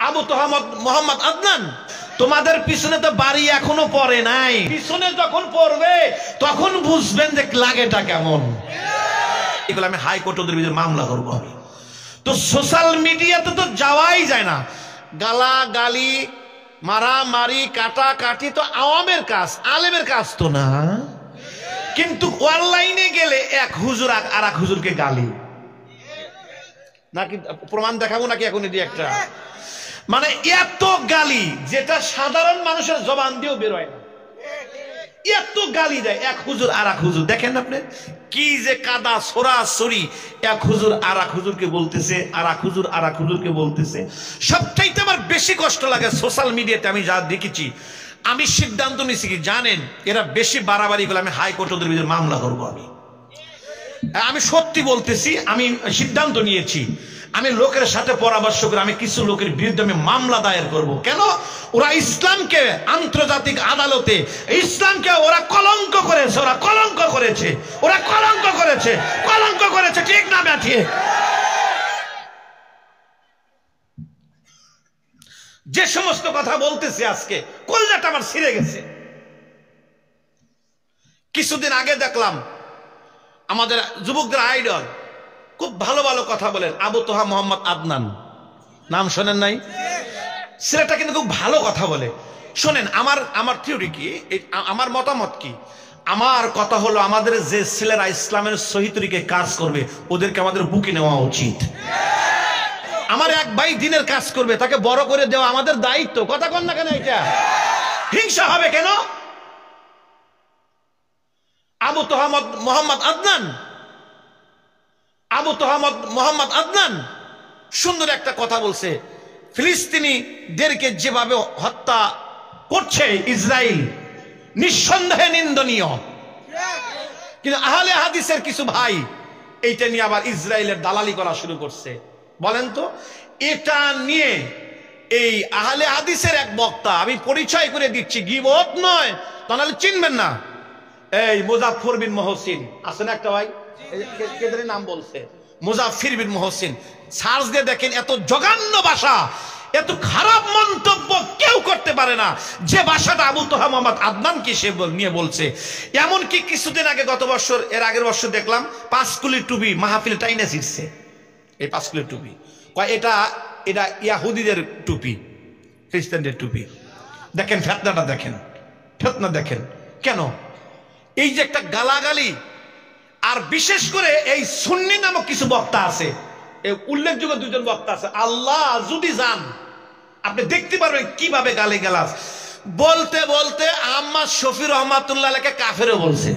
আবু তোহামদ মোহাম্মদ আদনান, তোমাদের পিছনে তো বাড়ি এখনো পড়ে নাই, পিছনে যখন পড়বে তখন বুঝবেন যে লাগেটা কেমন। এগুলো আমি হাইকোর্টের ভিতরে মামলা করবো। আমি তো সোশ্যাল মিডিয়াতে তো যাওয়াই যায় না, গালাগালি মারামারি কাটাকাটি তো আওয়ামের কাজ, আলেমের কাজ তো না। কিন্তু অনলাইনে গেলে এক হুজুর আর এক হুজুরকে গালি, নাকি প্রমাণ দেখাবো নাকি এখন? এটি একটা মানে এত গালি যেটা সাধারণ মানুষের জবান দিয়েও বেরোয় না, এত গালি দেয় এক হুজুর আর এক হুজুর। দেখেন আপনি কি যে কাদা সরাসরি, এক হুজুর আর এক হুজুরকে বলতেছে, আর এক হুজুর আর এক হুজুরকে বলতেছে। সবচাইতে আমার বেশি কষ্ট লাগে সোশ্যাল মিডিয়াতে আমি যা দেখেছি, আমি সিদ্ধান্ত নিয়েছি কি জানেন, এরা বেশি বাড়াবাড়ি করলে আমি হাইকোর্টের ভিতরে মামলা করবো। আমি সত্যি বলতেছি, আমি সিদ্ধান্ত নিয়েছি, আমি লোকের সাথে পরামর্শ করে আমি কিছু লোকের বিরুদ্ধে আমি মামলা দায়ের করব। কেন? ওরা ইসলামকে আন্তর্জাতিক আদালতে, ইসলামকে ওরা কলঙ্ক করেছে, ওরা কলঙ্ক করেছে, ওরা কলঙ্ক করেছে, কলঙ্ক করেছে, ঠিক না ব্যাঠিয়ে? যে সমস্ত কথা বলতেছে আজকে কলজাটা আমার ছিঁড়ে গেছে। কিছুদিন আগে দেখলাম আমাদের যুবকদের আইডল খুব ভালো ভালো কথা বলেন, আবু তোহা মোহাম্মদ আদনান, নাম শোনেন নাই? ছেলেটা কিন্তু খুব ভালো কথা বলে। শোনেন, আমার থিওরি কি, আমার মতামত কি, আমার কথা হলো আমাদের যে ছেলেরা ইসলামের সহি তরিকে কাজ করবে ওদেরকে আমাদের বুকে নেওয়া উচিত। আমার এক ভাই দিনের কাজ করবে, তাকে বড় করে দেওয়া আমাদের দায়িত্ব। কথা কন না কেন? এটা হিংসা হবে কেন? আবু তোহামদ মোহাম্মদ আদনান, আবু তোহামদ মোহাম্মদ আদনান সুন্দর একটা কথা বলছে, ফিলিস্তিনিদেরকে যেভাবে হত্যা করছে ইসরায়েল নিঃসন্দেহে নিন্দনীয়। কিন্তু আহলে হাদিসের কিছু ভাই এইটা নিয়ে আবার ইসরায়েলের দালালি করা শুরু করছে। বলেন তো, এটা নিয়ে এই আহলে হাদিসের এক বক্তা, আমি পরিচয় করে দিচ্ছি, গীবত নয়, তাহলে চিনবেন না, এই মুজাফফর বিন মহসিন আছে না একটা ভাই, কেদের নাম বলছে, মুজাফফর বিন মহসিন। সার্চ দিয়ে দেখেন, এত জঘন্য ভাষা, এত খারাপ মন্তব্য কেউ করতে পারে না যে ভাষাটা আবু তোহা মোহাম্মদ আদনানকে সে নিয়ে বলছে। এমনকি কিছুদিন আগে, গত বছর, এর আগের বছর দেখলাম পাঁচকুলি টুপি মাহফিল টাইনে ছিঁড়ছে। এই পাঁচকুলি টুপি কয় এটা এটা ইয়াহুদিদের টুপি, খ্রিস্টানদের টুপি। দেখেন ফেতনাটা, দেখেন ফেতনা, দেখেন কেন এই যে একটা গালাগালি। আর বিশেষ করে এই সুন্নি নামক কিছু বক্তা আছে, উল্লেখযোগ্য দুজন বক্তা আছে, আল্লাহ যদি যান আপনি দেখতে পারবেন কিভাবে গালিগালাজ বলতে বলতে আম্মা শফি রহমাতুল্লাহ আলাইহিকে কাফেরও বলছে।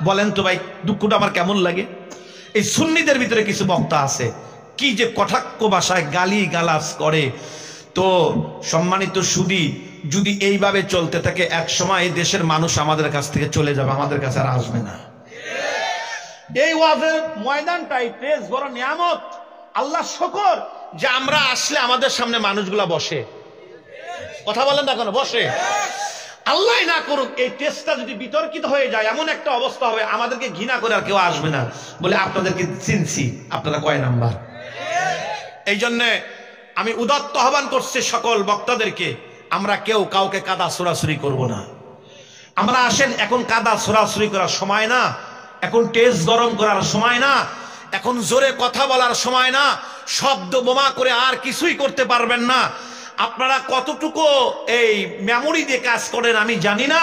বলেন তো ভাই, দুঃখটা আমার কেমন লাগে। এই সুন্নিদের ভিতরে কিছু বক্তা আছে, কি যে কটাক্ষ ভাষায় গালি গালাজ করে। তো সম্মানিত সুধী, যদি এইভাবে চলতে থাকে এক সময় দেশের মানুষ আমাদের কাছ থেকে চলে যাবে, আমাদের কাছে আর আসবে না। এই ওয়াজের ময়দানটাই বেশ বড় নিয়ামত। আল্লাহ শুকর যে আমরা আসলে আমাদের সামনে মানুষগুলা বসে, কথা বলেন না কেন, বসে। আল্লাহ না করুক এই টেস্টটা যদি বিতর্কিত হয়ে যায়, এমন একটা অবস্থা হবে আমাদেরকে ঘৃণা করে আর কেউ আসবে না, বলে আপনাদেরকে চিনছি, আপনারা কয় নাম্বার। এই জন্যে আমি উদাত্ত আহ্বান করছি সকল বক্তাদেরকে, আমরা কেউ কাউকে কাদা ছোড়াছুরি করব না। আমরা আসেন, এখন কাদা ছোড়াছুরি করার সময় না, এখন টেস্ট গরম করার সময় না, এখন জোরে কথা বলার সময় না, শব্দ বোমা করে আর কিছুই করতে পারবেন না। আপনারা কতটুকু এই মেমোরি দিয়ে কাজ করেন আমি জানি না,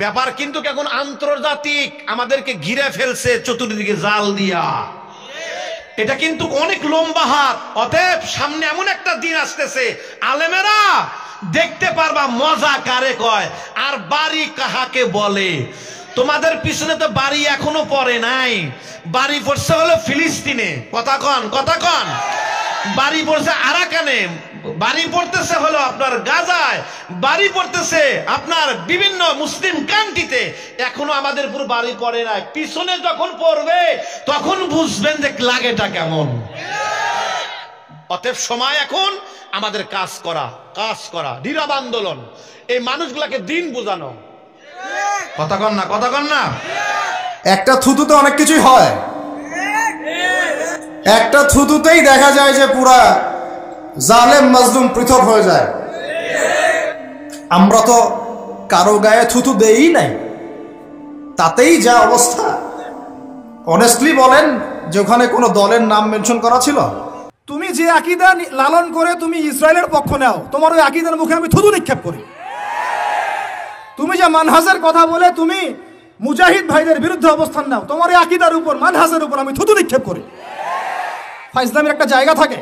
ব্যাপার কিন্তু এখন আন্তর্জাতিক আমাদেরকে ঘিরে ফেলছে চতুর্দিকে জাল দিয়া। এটা কিন্তু অনেক লম্বা হাত। অতএব সামনে এমন একটা দিন আসতেছে, আলেমেরা দেখতে পারবা মজা কারে কয় আর বাড়ি কাহাকে বলে। তোমাদের পিছনে তো বাড়ি এখনো পড়ে নাই, বাড়ি পড়ছে হলো ফিলিস্তিনে। কথা কন, কথা কন। বাড়ি পড়ছে আরাকানে, বাড়ি পড়তেছে হলো আপনার গাজায়, বাড়ি পড়তেছে আপনার বিভিন্ন মুসলিম কান্ট্রিতে। এখনো আমাদের পুরো বাড়ি পড়ে নাই, পিছনে যখন পড়বে তখন বুঝবেন যে লাগেটা কেমন। অতএব সময় এখন আমাদের কাজ করা, কাজ করা, নীরব আন্দোলন, এই মানুষগুলাকে দিন বোঝানো। কথা কন না, কথা কন না। একটা থুতুতে অনেক কিছুই হয়, একটা থুতুতেই দেখা যায় যে পুরা জালেম মাজলুম পৃথক হয়ে যায়। আমরা তো কারো গায়ে থুতু দেই নাই, তাতেই যা অবস্থা। অনেস্টলি বলেন যে ওখানে কোনো দলের নাম মেনশন করা ছিল? তুমি যে আকীদা লালন করে তুমি ইসরায়েলের পক্ষ নাও, তোমার ওই আকীদার মুখে আমি থুতু নিক্ষেপ করি। তুমি যে মানহাজের কথা বলে তুমি মুজাহিদ ভাইদের বিরুদ্ধে অবস্থান নাও, তোমার এই আকীদার উপর মানহাজের উপর আমি থুতু নিক্ষেপ করি। ফাইজলামের একটা জায়গা থাকে।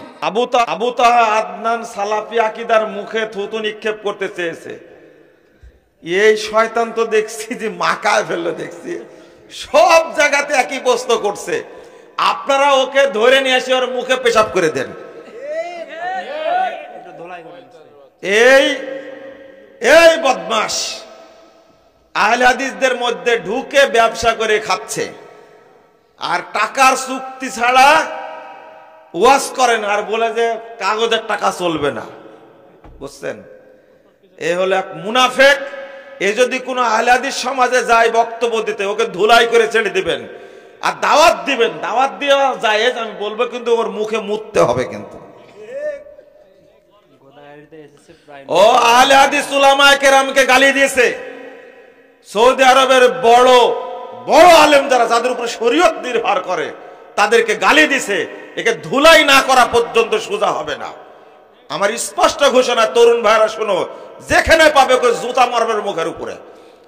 আবু তাহা আদনান সালাফি আকীদার মুখে থুতু নিক্ষেপ করতে চেয়েছে। এই শয়তান তো দেখছি যে মাকায় ফেললো, দেখছি সব জায়গাতে একই প্রশ্ন করছে। আপনারা ওকে ধরে নিয়ে এসে ওর মুখে পেশাব করে দেন। এই বদমাশ আহলে হাদিসদের মধ্যে ঢুকে ব্যবসা করে খাচ্ছে, আর টাকার চুক্তি ছাড়া ওয়াজ করেন, আর বলে যে কাগজের টাকা চলবে না। বুঝছেন, এ হলো এক মুনাফেক। এ যদি কোনো আহলে হাদিস সমাজে যায় বক্তব্য দিতে, ওকে ধুলাই করে ছেড়ে দিবেন আর দাওয়াত দিবেন। দাওয়াত দেওয়া যায় আমি বলবো, কিন্তু ওর মুখে মুততে হবে। কিন্তু ও আহলে হাদিস উলামায়ে কেরামকে গালি দিয়েছে। সৌদি আরবের বড় বড় আলেম যারা, যাদের উপর শরীয়ত নির্ভর করে, তাদেরকে গালি দিছে। একে ধুলাই না করা পর্যন্ত সোজা হবে না। আমার স্পষ্ট ঘোষণা, তরুণ ভাইরা শোনো, যেখানে পাবে ওকে জুতা মারবে মুখের উপরে,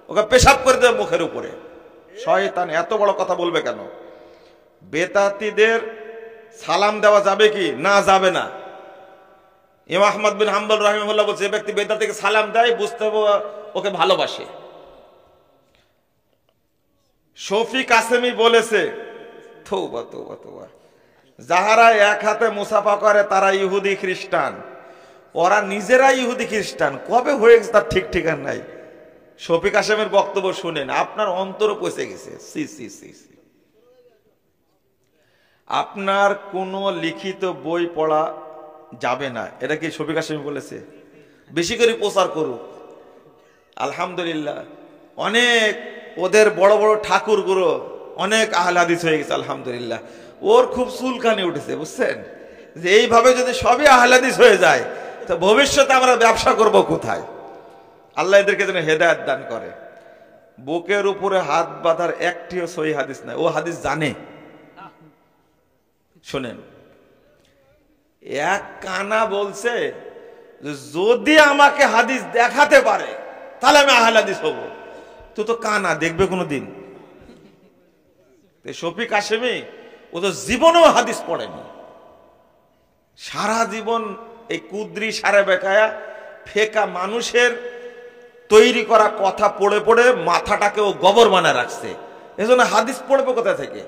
ওকে পেশাব করে দেবে মুখের উপরে। শয়তান এত বড় কথা বলবে কেন? বেদাতীদের সালাম দেওয়া যাবে কি না? যাবে না। ইমাম আহমদ বিন হাম্বল রাহিমাহুল্লাহ বলছে, যে ব্যক্তি বেদাতীকে সালাম দেয় বুঝতে হবে ওকে ভালোবাসে। শফি কাসেমি বলেছে, তওবা তওবা তওবা, যাহারা এক হাতে মুসাফা করে তারা ইহুদি খ্রিস্টান। ওরা নিজেরা ইহুদি খ্রিস্টান কবে হয়ে গেছে তার ঠিক ঠিকানা নাই। শফি কাসেমের বক্তব্য শুনেন, আপনার অন্তর পচে গেছে। সি সি সি সি। আপনার কোনো লিখিত বই পড়া যাবে না, এটা কি শফি কাসেমি বলেছে? বেশি করে প্রচার করুক। আলহামদুলিল্লাহ, অনেক ওদের বড় বড় ঠাকুরগুলো অনেক আহলে হাদিস হয়ে গেছে আলহামদুলিল্লাহ। ওর খুব চুলকানি উঠেছে, বুঝছেন, যে এইভাবে যদি সবই আহলে হাদিস হয়ে যায় তো ভবিষ্যতে আমরা ব্যবসা করব কোথায়? আল্লাহ এদেরকে যেন হেদায়েত দান করে। বুকের উপরে হাত বাঁধার একটিও সহি হাদিস নাই। ও হাদিস জানে। শোনেন, এক কানা বলছে যদি আমাকে হাদিস দেখাতে পারে তাহলে আমি আহলে হাদিস হব। তুই তো কানা, দেখবে কোনোদিন? শফি কাসেমি ও তো জীবনেও হাদিস পড়েনি। সারা জীবন এই কুদ্রি সারে বেকায়া ফেকা মানুষের তৈরি করা কথা পড়ে পড়ে মাথাটাকে ও গবর বানায় রাখছে। এজন্য হাদিস পড়বে কোথায় থেকে,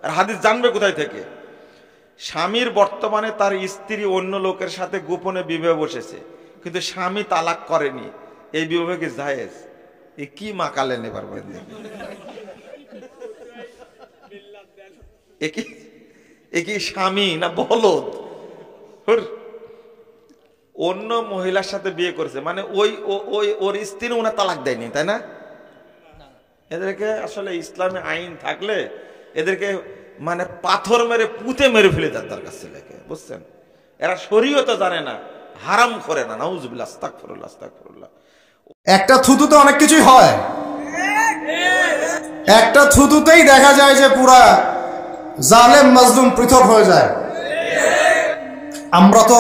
আর হাদিস জানবে কোথায় থেকে? স্বামীর বর্তমানে তার স্ত্রী অন্য লোকের সাথে গোপনে বিবাহে বসেছে, কিন্তু স্বামী তালাক করেনি। এই বিবাহে কি জায়েজ? এ কি মাকালে নেবার বন্ধে? একই স্বামী না বলদ? অন্য মহিলার সাথে বিয়ে করেছে মানে ওর স্ত্রী ওনার তালাক দেয়নি, তাই না? এদেরকে আসলে ইসলামে আইন থাকলে এদেরকে মানে পাথর মেরে পুঁতে মেরে ফেলে তার দরকার ছিল, বুঝছেন? এরা শরীয়ত জানে না, হারাম করে না। নাউজুবিল্লাহ, আস্তাগফিরুল্লাহ, আস্তাগফিরুল্লাহ। একটা থুতুতে অনেক কিছুই হয়। একটা থুতুতেই দেখা যায় যে পুরা জালেম মাজলুম পৃথক হয়ে যায়। আমরা তো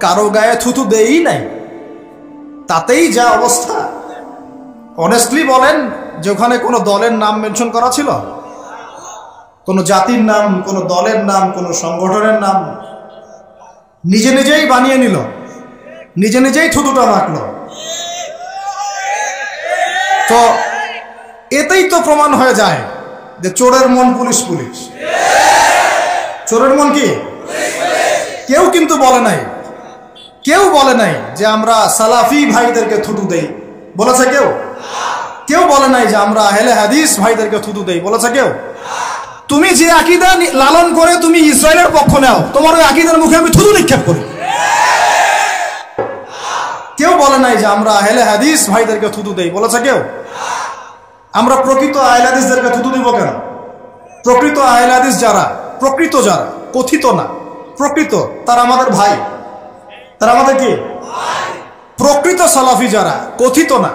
কারো গায়ে থুতু দেই নাই, তাতেই যা অবস্থা। অনেস্টলি বলেন যে ওখানে কোনো দলের নাম মেনশন করা ছিল? কোনো জাতির নাম, কোনো দলের নাম, কোনো সংগঠনের নাম নিজে নিজেই বানিয়ে নিল, নিজে নিজেই থুতুটা মাখলো। তো এতেই তো প্রমাণ হয়ে যায় যে চোরের মন পুলিশ পুলিশ। চোরের মন কি? কেউ কিন্তু বলে নাই, কেউ বলে নাই যে আমরা সালাফি ভাইদেরকে থুতু দেই, বলেছে কেউ? কেউ বলে নাই যে আমরা আহলে হাদিস ভাইদেরকে থুতু দেই, বলেছে কেউ? তুমি যে আকীদা লালন করে তুমি ইসরায়েলের পক্ষ নাও, তোমার ওই আকীদার মুখে আমি থুতু নিক্ষেপ করি। কেউ বলে নাই যে আমরা আহলে হাদিস ভাইদেরকে থুতু দেই, বলেছে কেউ? আমরা প্রকৃত আহলে হাদিসদেরকে থুতু দিব কেন? প্রকৃত আহলে হাদিস যারা, প্রকৃত যারা, কথিত না, প্রকৃত, তারা আমাদের ভাই। তারা আমাদের কি? প্রকৃত সালাফি যারা, কথিত না,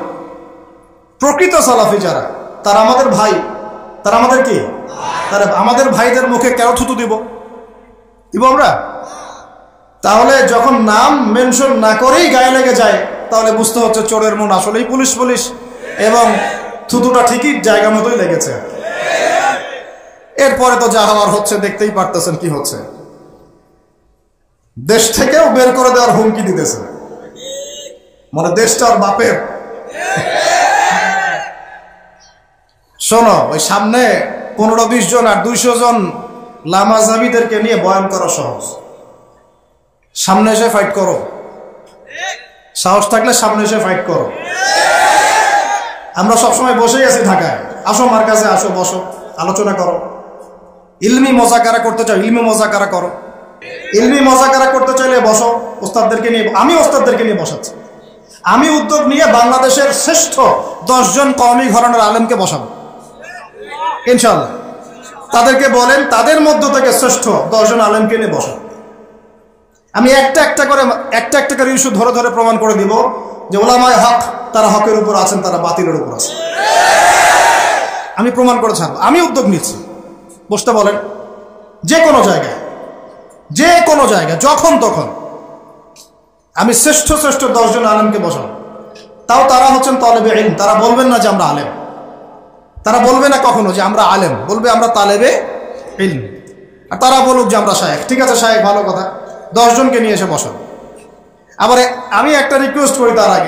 প্রকৃত সালাফি যারা, তারা আমাদের ভাই, তারা আমাদের কি? তারা আমাদের ভাইদের মুখে কেন থুতু দিব আমরা? তাহলে যখন নাম মেনশন না করেই গায়ে লেগে যায়, তাহলে বুঝতে হচ্ছে চোরের মন আসলেই পুলিশ পুলিশ, এবং থুতুটা ঠিকই জায়গা মতোই লেগেছে। এরপরে তো যা হওয়ার হচ্ছে দেখতেই পারতেছেন কি হচ্ছে। দেশ থেকেও বের করে দেওয়ার হুমকি দিতেছে, মানে দেশটা আর বাপের। শোনো, ওই সামনে 15-20 জন আর 200 জন লামাজাবিদেরকে নিয়ে বয়ান করা সহজ। সামনে এসে ফাইট করো, সাহস থাকলে সামনে এসে ফাইট করো। আমরা সবসময় বসেই আছি ঢাকায়, আসো আমার কাছে, আসো, বসো, আলোচনা করো। ইলমি মোজাকারা করতে চাও, ইলমি মোজাকারা করো। ইলমি মোজাকারা করতে চাইলে বসো, ওস্তাদদেরকে নিয়ে। আমি ওস্তাদদেরকে নিয়ে বসাচ্ছি। আমি উদ্যোগ নিয়ে বাংলাদেশের শ্রেষ্ঠ 10 জন কওমি ঘরানার আলেমকে বসাবো ইনশাআল্লাহ। তাদেরকে বলেন তাদের মধ্য থেকে শ্রেষ্ঠ 10 জন আলেমকে নিয়ে বসাবো। আমি একটা একটা করে ইস্যু ধরে ধরে প্রমাণ করে দিব যে ওলামায়ে হক তারা হকের উপর আছেন, তারা বাতিলের উপর আছেন। আমি প্রমাণ করে ছাড়বো। আমি উদ্যোগ নিচ্ছি, বসতে বলেন। যে কোনো জায়গায় যখন তখন আমি শ্রেষ্ঠ 10 জন আলেমকে বসাবো। তাও তারা হচ্ছেন তালেবে ইলম। তারা বলবেন না যে আমরা আলেম, তারা বলবে না কখনো যে আমরা আলেম, বলবে আমরা তালেবে ইলম। আর তারা বলুক যে আমরা শায়েখ। ঠিক আছে শায়েখ, ভালো কথা, 10 জনকে নিয়ে এসে বসাবো। আবার আমি একটা রিকোয়েস্ট করি তার আগে,